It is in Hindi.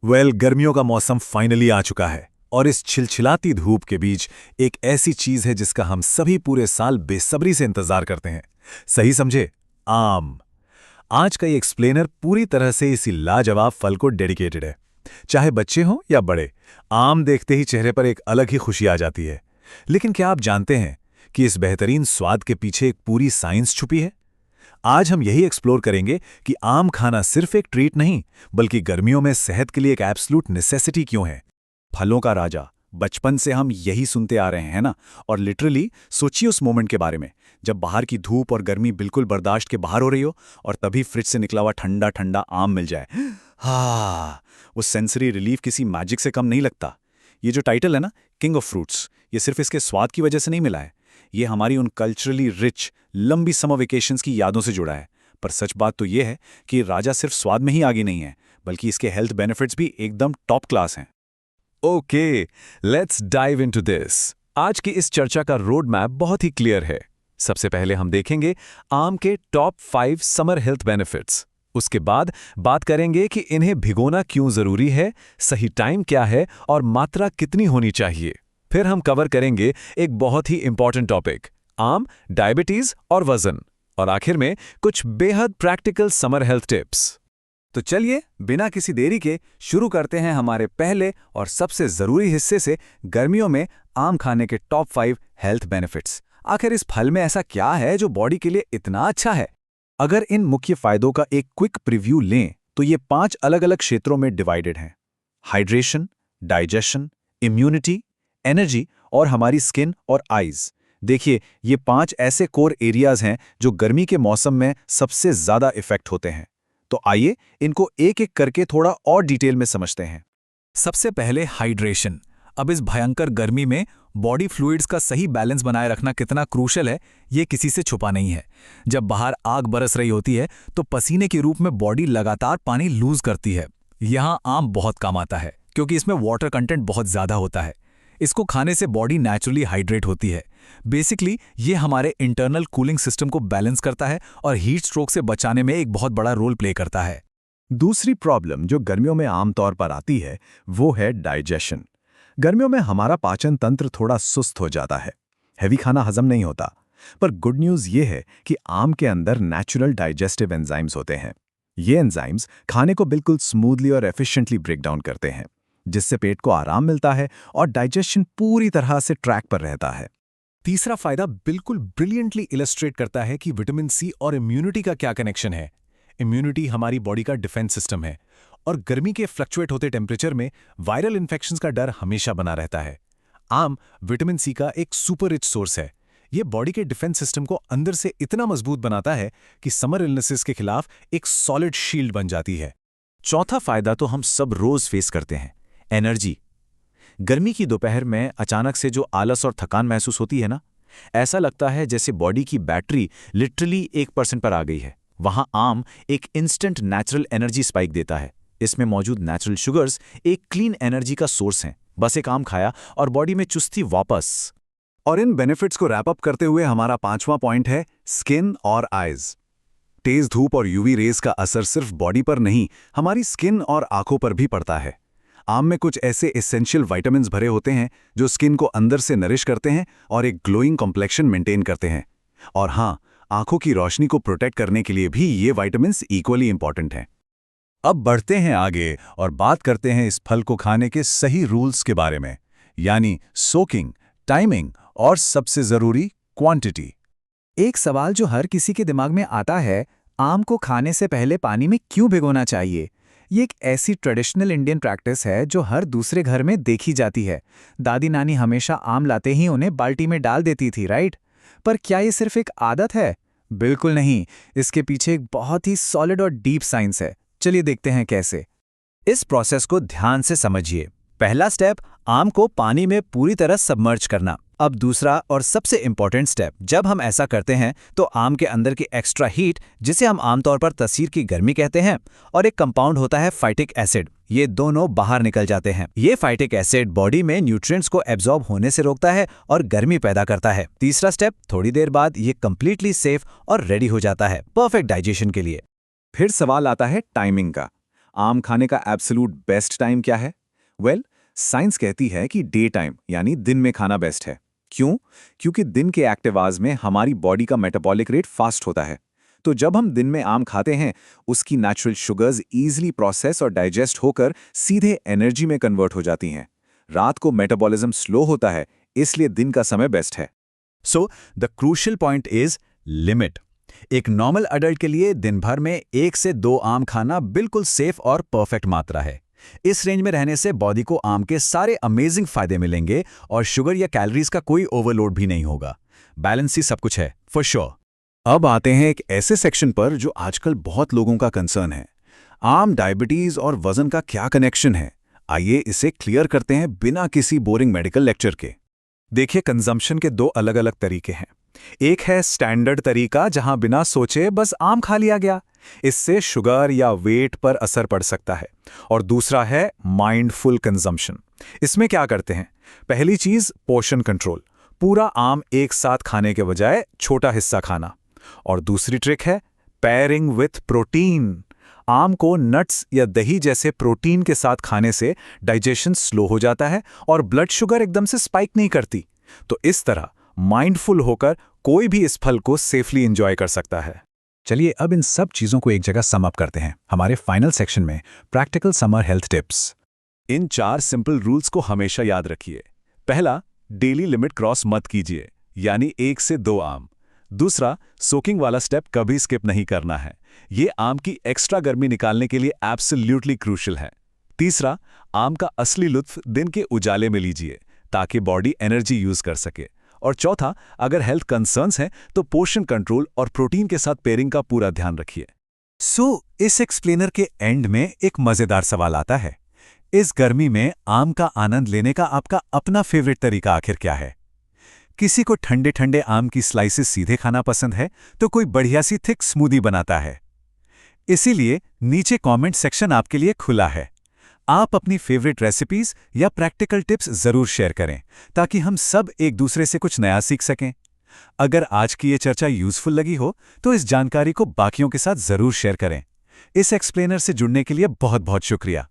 गर्मियों का मौसम फाइनली आ चुका है और इस छिलछिलाती धूप के बीच एक ऐसी चीज है जिसका हम सभी पूरे साल बेसब्री से इंतजार करते हैं। सही समझे? आम। आज का ये एक्सप्लेनर पूरी तरह से इसी लाजवाब फल को डेडिकेटेड है। चाहे बच्चे हों या बड़े, आम देखते ही चेहरे पर एक अलग ही खुशी आ जाती है। लेकिन क्या आप जानते हैं कि इस बेहतरीन स्वाद के पीछे एक पूरी साइंस छुपी है? आज हम यही एक्सप्लोर करेंगे कि आम खाना सिर्फ एक ट्रीट नहीं, बल्कि गर्मियों में सेहत के लिए एक एब्सोल्यूट नेसेसिटी क्यों है। फलों का राजा, बचपन से हम यही सुनते आ रहे हैं ना। और लिटरली सोचिए उस मोमेंट के बारे में जब बाहर की धूप और गर्मी बिल्कुल बर्दाश्त के बाहर हो रही हो और तभी फ्रिज से निकला हुआ ठंडा ठंडा आम मिल जाए। हाँ, वो सेंसरी रिलीफ किसी मैजिक से कम नहीं लगता। ये जो टाइटल है ना, किंग ऑफ फ्रूट्स, ये सिर्फ इसके स्वाद की वजह से नहीं मिला है। ये हमारी उन कल्चरली रिच लंबी समर वेकेशंस की यादों से जुड़ा है। पर सच बात तो ये है कि राजा सिर्फ स्वाद में ही आगे नहीं है, बल्कि इसके हेल्थ बेनिफिट्स भी एकदम टॉप क्लास हैं। Okay, let's dive into this. आज की इस चर्चा का रोड मैप बहुत ही क्लियर है। सबसे पहले हम देखेंगे आम के टॉप 5 समर हेल्थ बेनिफिट्स। उसके बाद बात करेंगे कि इन्हें भिगोना क्यों जरूरी है, सही टाइम क्या है और मात्रा कितनी होनी चाहिए। फिर हम कवर करेंगे एक बहुत ही इंपॉर्टेंट टॉपिक, आम, डायबिटीज और वजन। और आखिर में कुछ बेहद प्रैक्टिकल समर हेल्थ टिप्स। तो चलिए बिना किसी देरी के शुरू करते हैं हमारे पहले और सबसे जरूरी हिस्से से, गर्मियों में आम खाने के टॉप 5 हेल्थ बेनिफिट्स। आखिर इस फल में ऐसा क्या है जो बॉडी के लिए इतना अच्छा है? अगर इन मुख्य फायदों का एक क्विक प्रीव्यू लें तो ये 5 अलग अलग क्षेत्रों में डिवाइडेड हैं: हाइड्रेशन, डाइजेशन, इम्यूनिटी, एनर्जी और हमारी स्किन और आईज। देखिए, ये 5 ऐसे कोर एरियाज हैं जो गर्मी के मौसम में सबसे ज्यादा इफेक्ट होते हैं। तो आइए इनको एक एक करके थोड़ा और डिटेल में समझते हैं। सबसे पहले हाइड्रेशन। अब इस भयंकर गर्मी में बॉडी फ्लूइड्स का सही बैलेंस बनाए रखना कितना क्रूशल है, ये किसी से छुपा नहीं है। जब बाहर आग बरस रही होती है तो पसीने के रूप में बॉडी लगातार पानी लूज करती है। यहाँ आम बहुत काम आता है क्योंकि इसमें वाटर कंटेंट बहुत ज़्यादा होता है। इसको खाने से बॉडी नेचुरली हाइड्रेट होती है। बेसिकली ये हमारे इंटरनल कूलिंग सिस्टम को बैलेंस करता है और हीट स्ट्रोक से बचाने में एक बहुत बड़ा रोल प्ले करता है। दूसरी प्रॉब्लम जो गर्मियों में आमतौर पर आती है वो है डाइजेशन। गर्मियों में हमारा पाचन तंत्र थोड़ा सुस्त हो जाता है, हैवी खाना हजम नहीं होता। पर गुड न्यूज़ ये है कि आम के अंदर नेचुरल डाइजेस्टिव एंजाइम्स होते हैं। ये एंजाइम्स खाने को बिल्कुल स्मूथली और एफिशिएंटली ब्रेक डाउन करते हैं, जिससे पेट को आराम मिलता है और डाइजेशन पूरी तरह से ट्रैक पर रहता है। तीसरा फायदा बिल्कुल ब्रिलियंटली इलस्ट्रेट करता है कि विटामिन सी और इम्यूनिटी का क्या कनेक्शन है। इम्यूनिटी हमारी बॉडी का डिफेंस सिस्टम है और गर्मी के फ्लक्चुएट होते टेम्परेचर में वायरल इन्फेक्शंस का डर हमेशा बना रहता है। आम विटामिन सी का एक सुपर रिच सोर्स है। ये बॉडी के डिफेंस सिस्टम को अंदर से इतना मजबूत बनाता है कि समर इलनेसेस के खिलाफ एक सॉलिड शील्ड बन जाती है। चौथा फायदा तो हम सब रोज फेस करते हैं, एनर्जी। गर्मी की दोपहर में अचानक से जो आलस और थकान महसूस होती है ना, ऐसा लगता है जैसे बॉडी की बैटरी लिटरली 1% पर आ गई है। वहां आम एक इंस्टेंट नेचुरल एनर्जी स्पाइक देता है। इसमें मौजूद नेचुरल शुगर्स एक क्लीन एनर्जी का सोर्स हैं। बस एक आम खाया और बॉडी में चुस्ती वापस। और इन बेनिफिट्स को रैप अप करते हुए हमारा 5वां पॉइंट है स्किन और आईज। तेज धूप और यूवी रेज का असर सिर्फ बॉडी पर नहीं, हमारी स्किन और आंखों पर भी पड़ता है। आम में कुछ ऐसे एसेंशियल विटामिन्स भरे होते हैं जो स्किन को अंदर से नरिश करते हैं और एक ग्लोइंग कॉम्प्लेक्शन मेंटेन करते हैं। और हाँ, आंखों की रोशनी को प्रोटेक्ट करने के लिए भी ये विटामिन्स इक्वली इंपॉर्टेंट हैं। अब बढ़ते हैं आगे और बात करते हैं इस फल को खाने के सही रूल्स के बारे में, यानी सोकिंग, टाइमिंग और सबसे जरूरी क्वांटिटी। एक सवाल जो हर किसी के दिमाग में आता है, आम को खाने से पहले पानी में क्यों भिगोना चाहिए? ये एक ऐसी ट्रेडिशनल इंडियन प्रैक्टिस है जो हर दूसरे घर में देखी जाती है। दादी नानी हमेशा आम लाते ही उन्हें बाल्टी में डाल देती थी, राइट? पर क्या ये सिर्फ एक आदत है? बिल्कुल नहीं। इसके पीछे एक बहुत ही सॉलिड और डीप साइंस है। चलिए देखते हैं कैसे। इस प्रोसेस को ध्यान से समझिए। पहला स्टेप, आम को पानी में पूरी तरह सबमर्ज करना। अब दूसरा और सबसे इंपॉर्टेंट स्टेप, जब हम ऐसा करते हैं तो आम के अंदर की एक्स्ट्रा हीट, जिसे हम आमतौर पर तसीर की गर्मी कहते हैं, और एक कंपाउंड होता है फाइटिक एसिड, ये दोनों बाहर निकल जाते हैं। ये फाइटिक एसिड बॉडी में न्यूट्रिएंट्स को एब्जॉर्ब होने से रोकता है और गर्मी पैदा करता है। तीसरा स्टेप, थोड़ी देर बाद ये कंप्लीटली सेफ और रेडी हो जाता है परफेक्ट डाइजेशन के लिए। फिर सवाल आता है टाइमिंग का। आम खाने का एब्सोल्यूट बेस्ट टाइम क्या है? वेल, साइंस कहती है कि डे टाइम यानी दिन में खाना बेस्ट है। क्यों? क्योंकि दिन के एक्टिव आवर्स में हमारी बॉडी का मेटाबॉलिक रेट फास्ट होता है। तो जब हम दिन में आम खाते हैं, उसकी नेचुरल शुगर्स ईजिली प्रोसेस और डाइजेस्ट होकर सीधे एनर्जी में कन्वर्ट हो जाती हैं। रात को मेटाबॉलिज्म स्लो होता है, इसलिए दिन का समय बेस्ट है। So the crucial point is limit. एक नॉर्मल अडल्ट के लिए दिन भर में 1 से 2 आम खाना बिल्कुल सेफ और परफेक्ट मात्रा है। इस रेंज में रहने से बॉडी को आम के सारे अमेजिंग फायदे मिलेंगे और शुगर या कैलोरीज का कोई ओवरलोड भी नहीं होगा। बैलेंस ही सब कुछ है, फॉर श्योर। अब आते हैं एक ऐसे सेक्शन पर जो आजकल बहुत लोगों का कंसर्न है। आम, डायबिटीज और वजन का क्या कनेक्शन है? आइए इसे क्लियर करते हैं बिना किसी बोरिंग मेडिकल लेक्चर के। देखिए, कंजम्पशन के 2 अलग-अलग तरीके हैं। एक है स्टैंडर्ड तरीका, जहां बिना सोचे बस आम खा लिया गया। इससे शुगर या वेट पर असर पड़ सकता है। और दूसरा है माइंडफुल कंजम्पशन। इसमें क्या करते हैं? पहली चीज, पोर्शन कंट्रोल। पूरा आम एक साथ खाने के बजाय छोटा हिस्सा खाना। और दूसरी ट्रिक है पेयरिंग विथ प्रोटीन। आम को नट्स या दही जैसे प्रोटीन के साथ खाने से डाइजेशन स्लो हो जाता है और ब्लड शुगर एकदम से स्पाइक नहीं करती। तो इस तरह माइंडफुल होकर कोई भी इस फल को सेफली एंजॉय कर सकता है। चलिए अब इन सब चीजों को एक जगह सम अप करते हैं हमारे फाइनल सेक्शन में, प्रैक्टिकल समर हेल्थ टिप्स। इन 4 सिंपल रूल्स को हमेशा याद रखिए। पहला, डेली लिमिट क्रॉस मत कीजिए, यानी 1 से 2 आम। दूसरा, सोकिंग वाला स्टेप कभी स्किप नहीं करना है। ये आम की एक्स्ट्रा गर्मी निकालने के लिए एब्सोल्युटली क्रूशियल है। तीसरा, आम का असली लुत्फ दिन के उजाले में लीजिए ताकि बॉडी एनर्जी यूज कर सके। और चौथा, अगर हेल्थ कंसर्न्स हैं तो पोर्शन कंट्रोल और प्रोटीन के साथ पेयरिंग का पूरा ध्यान रखिए। इस एक्सप्लेनर के एंड में एक मजेदार सवाल आता है। इस गर्मी में आम का आनंद लेने का आपका अपना फेवरेट तरीका आखिर क्या है? किसी को ठंडे ठंडे आम की स्लाइसेस सीधे खाना पसंद है, तो कोई बढ़िया सी थिक स्मूदी बनाता है। इसीलिए नीचे कमेंट सेक्शन आपके लिए खुला है। आप अपनी फेवरेट रेसिपीज या प्रैक्टिकल टिप्स जरूर शेयर करें ताकि हम सब एक दूसरे से कुछ नया सीख सकें। अगर आज की ये चर्चा यूजफुल लगी हो तो इस जानकारी को बाकियों के साथ जरूर शेयर करें। इस एक्सप्लेनर से जुड़ने के लिए बहुत बहुत शुक्रिया।